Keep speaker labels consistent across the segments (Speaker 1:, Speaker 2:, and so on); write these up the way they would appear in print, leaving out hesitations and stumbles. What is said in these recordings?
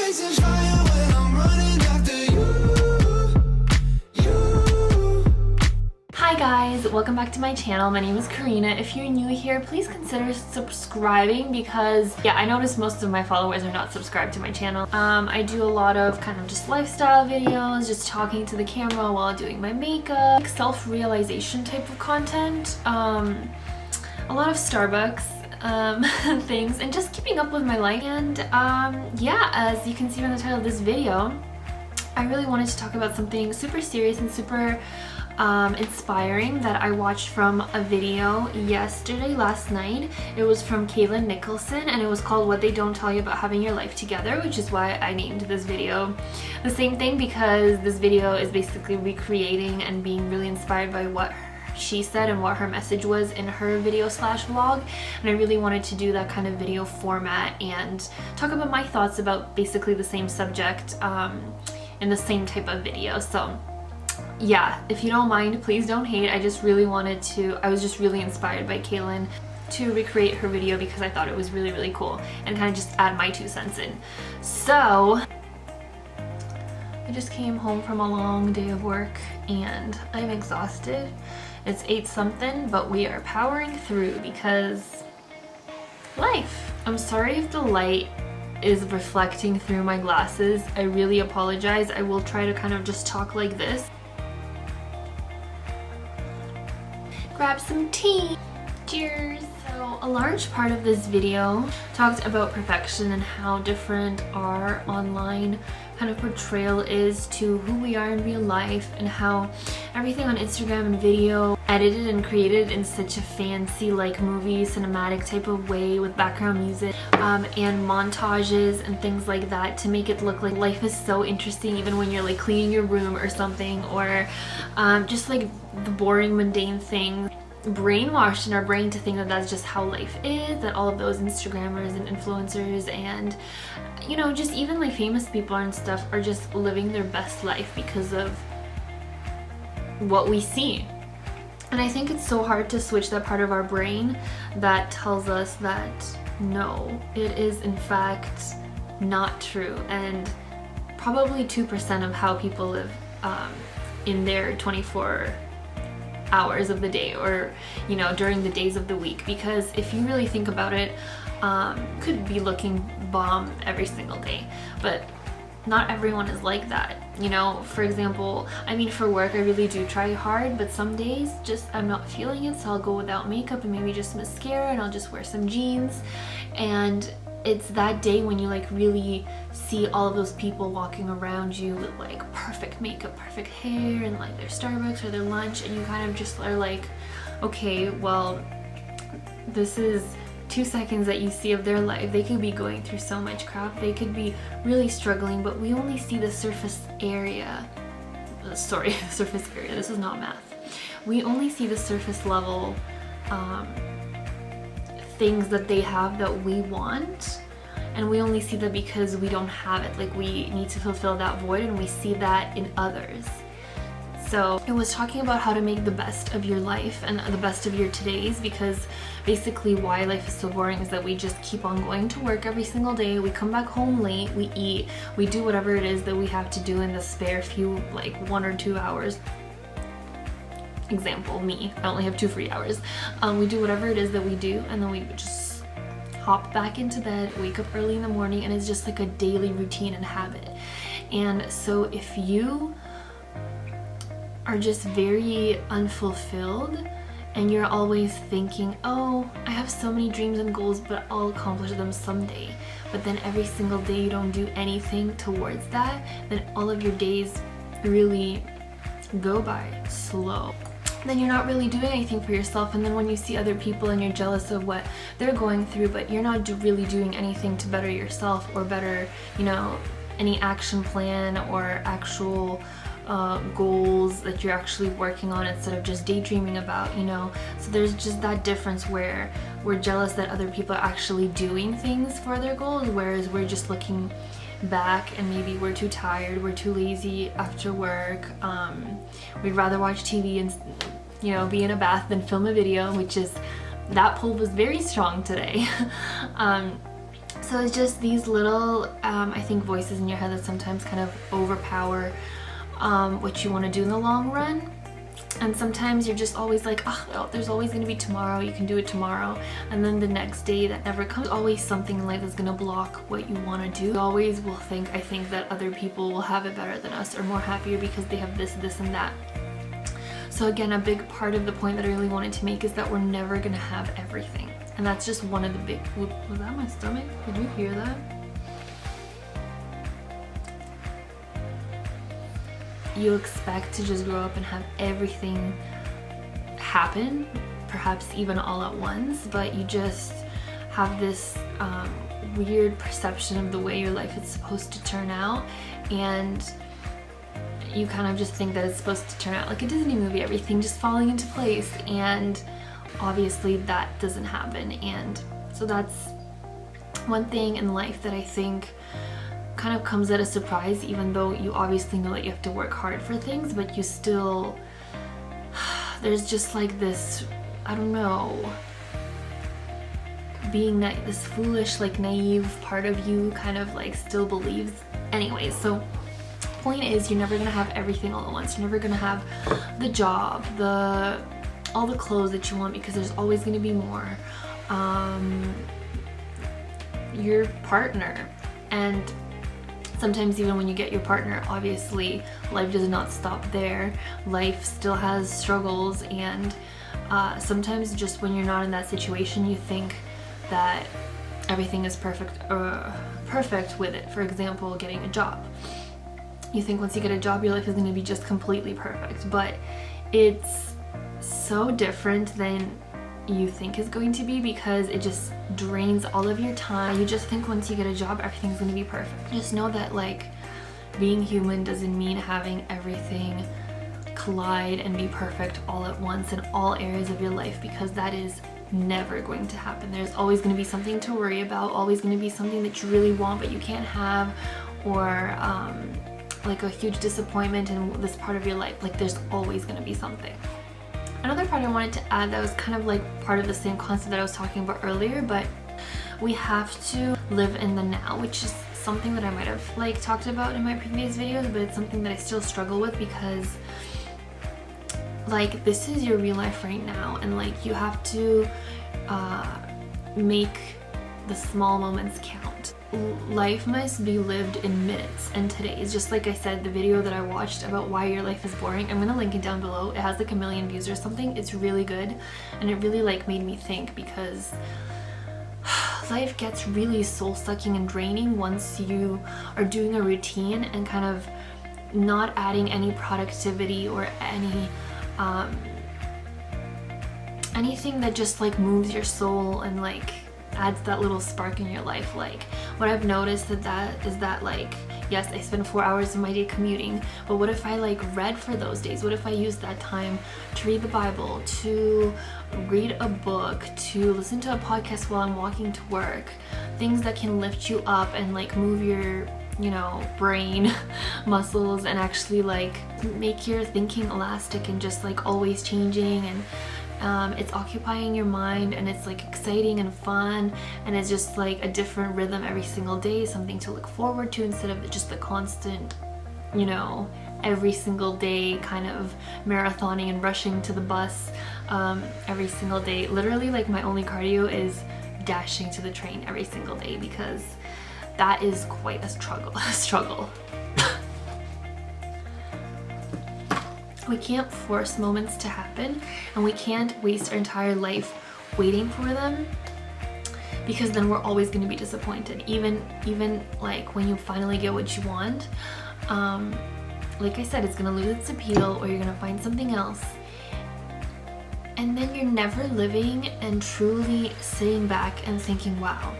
Speaker 1: chasing fire when I'm running after you.
Speaker 2: Hi guys, welcome back to my channel. My name is Karina. If you're new here, please consider subscribing because I noticed most of my followers are not subscribed to my channel. I do a lot of kind of just lifestyle videos, just talking to the camera while doing my makeup, self-realization type of content, a lot of Starbucks things, and just keeping up with my life. And as you can see from the title of this video, I really wanted to talk about something super serious and super inspiring that I watched from a video last night. It was from Kalyn Nicholson and it was called What They Don't Tell You About Having Your Life Together, which is why I named this video the same thing, because this video is basically recreating and being really inspired by what she said and what her message was in her video/vlog, and I really wanted to do that kind of video format and talk about my thoughts about basically the same subject in the same type of video. So yeah, if you don't mind, please don't hate. I was just really inspired by Kalyn to recreate her video because I thought it was really, really cool and kind of just add my 2 cents in. So I just came home from a long day of work and I'm exhausted. It's 8 something, but we are powering through because life. I'm sorry if the light is reflecting through my glasses. I really apologize. I will try to kind of just talk like this. Grab some tea. Cheers. So a large part of this video talked about perfection and how different our online kind of portrayal is to who we are in real life, and how everything on Instagram and video edited and created in such a fancy like movie cinematic type of way with background music and montages and things like that to make it look like life is so interesting even when you're like cleaning your room or something, or just like the boring mundane things. Brainwashed in our brain to think that that's just how life is, that all of those Instagrammers and influencers and just even like famous people and stuff are just living their best life because of what we see. And I think it's so hard to switch that part of our brain that tells us that no, it is in fact not true, and probably 2% of how people live in their 24 hours of the day, or during the days of the week. Because if you really think about it, could be looking bomb every single day, but not everyone is like that. For example, for work I really do try hard, but some days just I'm not feeling it, so I'll go without makeup and maybe just mascara, and I'll just wear some jeans. And it's that day when you like really see all of those people walking around you with like perfect makeup, perfect hair, and like their Starbucks or their lunch, and you kind of just are like, okay, well, this is 2 seconds that you see of their life. They could be going through so much crap, they could be really struggling, but we only see the surface area. Sorry, surface area, this is not math. We only see the surface level things that they have that we want, and we only see that because we don't have it. Like, we need to fulfill that void, and we see that in others. So it was talking about how to make the best of your life and the best of your todays, because basically why life is so boring is that we just keep on going to work every single day, we come back home late, we eat, we do whatever it is that we have to do in the spare few, like 1 or 2 hours. Example, me, I only have 2 free hours. We do whatever it is that we do, and then we just hop back into bed, wake up early in the morning, and it's just like a daily routine and habit. And so if you are just very unfulfilled and you're always thinking, oh, I have so many dreams and goals, but I'll accomplish them someday, but then every single day you don't do anything towards that, then all of your days really go by slow. Then you're not really doing anything for yourself, and then when you see other people and you're jealous of what they're going through, but you're not really doing anything to better yourself or better, any action plan or actual goals that you're actually working on instead of just daydreaming about, So there's just that difference where we're jealous that other people are actually doing things for their goals, whereas we're just looking back and maybe we're too tired, we're too lazy after work. We'd rather watch TV and be in a bath than film a video, which is, that pull was very strong today. So it's just these little, I think, voices in your head that sometimes kind of overpower what you want to do in the long run. And sometimes you're just always like, oh, there's always going to be tomorrow, you can do it tomorrow. And then the next day that never comes. There's always something in life that's going to block what you want to do. We always will think, I think, that other people will have it better than us or more happier because they have this, this, and that. So again, a big part of the point that I really wanted to make is that we're never going to have everything. And that's just one of the big... Was that my stomach? Did you hear that? You expect to just grow up and have everything happen, perhaps even all at once, but you just have this weird perception of the way your life is supposed to turn out, and you kind of just think that it's supposed to turn out like a Disney movie, everything just falling into place, and obviously that doesn't happen. And so that's one thing in life that I think kind of comes at a surprise, even though you obviously know that you have to work hard for things, but you still, there's just like this, I don't know, being that this foolish, like naive part of you kind of like still believes. Anyways, so point is, you're never gonna have everything all at once. You're never gonna have the job, all the clothes that you want, because there's always gonna be more. Your partner, and sometimes even when you get your partner, obviously life does not stop there. Life still has struggles, and sometimes just when you're not in that situation, you think that everything is perfect with it. For example, getting a job. You think once you get a job, your life is going to be just completely perfect, but it's so different than you think is going to be, because it just drains all of your time. You just think once you get a job, everything's going to be perfect. Just know that, like, being human doesn't mean having everything collide and be perfect all at once in all areas of your life, because that is never going to happen. There's always going to be something to worry about, always going to be something that you really want but you can't have, or like a huge disappointment in this part of your life. Like, there's always going to be something. Another part I wanted to add that was kind of like part of the same concept that I was talking about earlier, but we have to live in the now, which is something that I might have like talked about in my previous videos, but it's something that I still struggle with, because like, this is your real life right now, and like, you have to make the small moments count. Life must be lived in minutes and todays. Just like I said, the video that I watched about why your life is boring, I'm gonna link it down below. It has like 1 million views or something. It's really good, and it really like made me think, because life gets really soul-sucking and draining once you are doing a routine and kind of not adding any productivity or anything that just like moves your soul and like adds that little spark in your life. Like, what I've noticed is that like, yes, I spend 4 hours of my day commuting, but what if I like read for those days? What if I used that time to read the Bible, to read a book, to listen to a podcast while I'm walking to work? Things that can lift you up and like move your, you know, brain muscles, and actually like make your thinking elastic and just like always changing, and it's occupying your mind, and it's like exciting and fun, and it's just like a different rhythm every single day, something to look forward to, instead of just the constant, you know, every single day kind of marathoning and rushing to the bus every single day. Literally, like, my only cardio is dashing to the train every single day, because that is quite a struggle. We can't force moments to happen, and we can't waste our entire life waiting for them, because then we're always going to be disappointed. Even like when you finally get what you want, like I said, it's going to lose its appeal, or you're going to find something else, and then you're never living and truly sitting back and thinking, wow,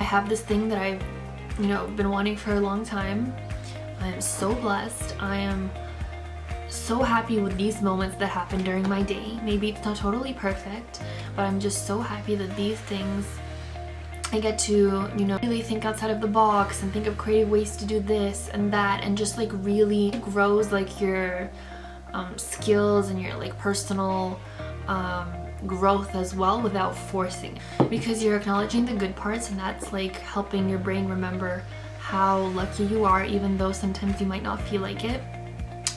Speaker 2: I have this thing that I've, you know, been wanting for a long time. I am so blessed. I am so happy with these moments that happen during my day. Maybe it's not totally perfect, but I'm just so happy that these things, I get to, you know, really think outside of the box and think of creative ways to do this and that, and just like really grows like your skills and your like personal growth as well without forcing it, because you're acknowledging the good parts, and that's like helping your brain remember how lucky you are, even though sometimes you might not feel like it.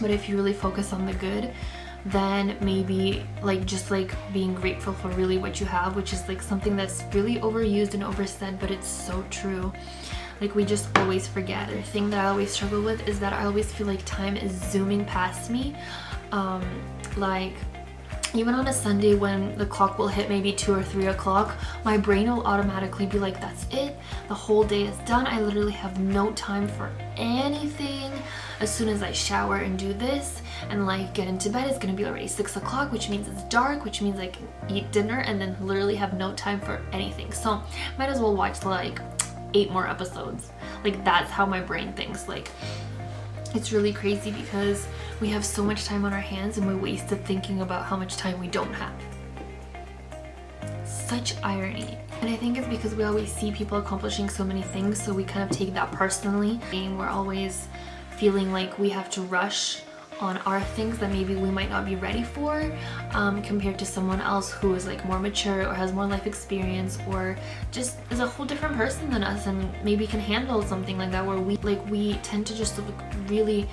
Speaker 2: But if you really focus on the good, then maybe like just like being grateful for really what you have, which is like something that's really overused and oversaid, but it's so true. Like we just always forget. The thing that I always struggle with is that I always feel like time is zooming past me. Like even on a Sunday when the clock will hit maybe 2 or 3 o'clock, my brain will automatically be like, that's it, the whole day is done, I literally have no time for anything. As soon as I shower and do this and like get into bed, it's gonna be already 6 o'clock, which means it's dark, which means I can eat dinner and then literally have no time for anything. So might as well watch like 8 more episodes. Like that's how my brain thinks. Like it's really crazy because we have so much time on our hands and we waste it thinking about how much time we don't have. Such irony. And I think it's because we always see people accomplishing so many things, so we kind of take that personally. And we're always feeling like we have to rush on our things that maybe we might not be ready for, compared to someone else who is like more mature or has more life experience or just is a whole different person than us and maybe can handle something like that, where we tend to just really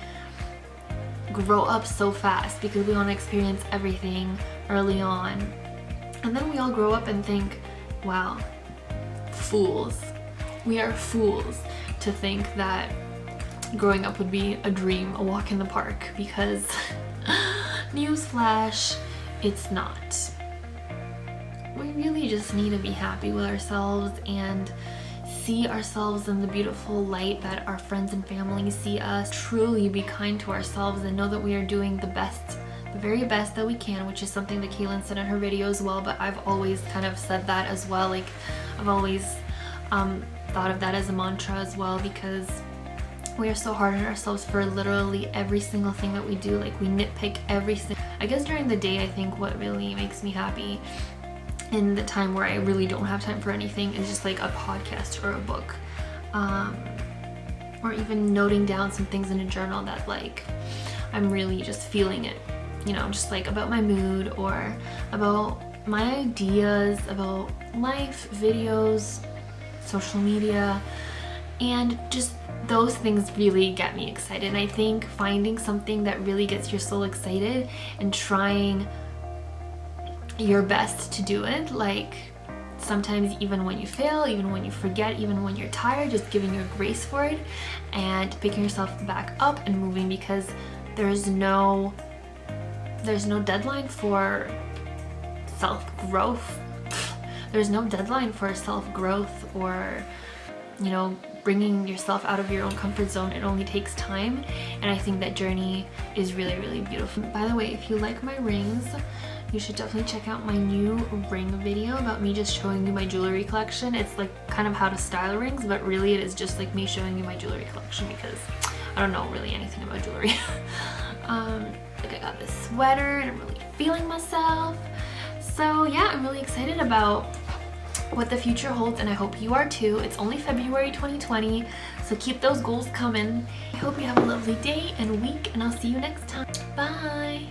Speaker 2: grow up so fast because we want to experience everything early on. And then we all grow up and think, wow, fools. We are fools to think that growing up would be a dream, a walk in the park, because newsflash, it's not. We really just need to be happy with ourselves and see ourselves in the beautiful light that our friends and family see us. Truly be kind to ourselves and know that we are doing the best, the very best that we can, which is something that Kalyn said in her video as well, but I've always kind of said that as well. Like I've always thought of that as a mantra as well, because we are so hard on ourselves for literally every single thing that we do. Like we nitpick every single, I guess during the day, I think what really makes me happy in the time where I really don't have time for anything is just like a podcast or a book, or even noting down some things in a journal that like I'm really just feeling it, you know, just like about my mood or about my ideas about life, videos, social media, and just those things really get me excited. And I think finding something that really gets your soul excited and trying your best to do it, like sometimes even when you fail, even when you forget, even when you're tired, just giving your grace for it and picking yourself back up and moving, because there's no deadline for self-growth. There's no deadline for self-growth or, you know, bringing yourself out of your own comfort zone. It only takes time, and I think that journey is really, really beautiful. By the way, if you like my rings, you should definitely check out my new ring video about me just showing you my jewelry collection. It's like kind of how to style rings, but really it is just like me showing you my jewelry collection because I don't know really anything about jewelry. Like I got this sweater and I'm really feeling myself. So yeah, I'm really excited about what the future holds, and I hope you are too. It's only February 2020, so keep those goals coming. I hope you have a lovely day and week, and I'll see you next time. Bye!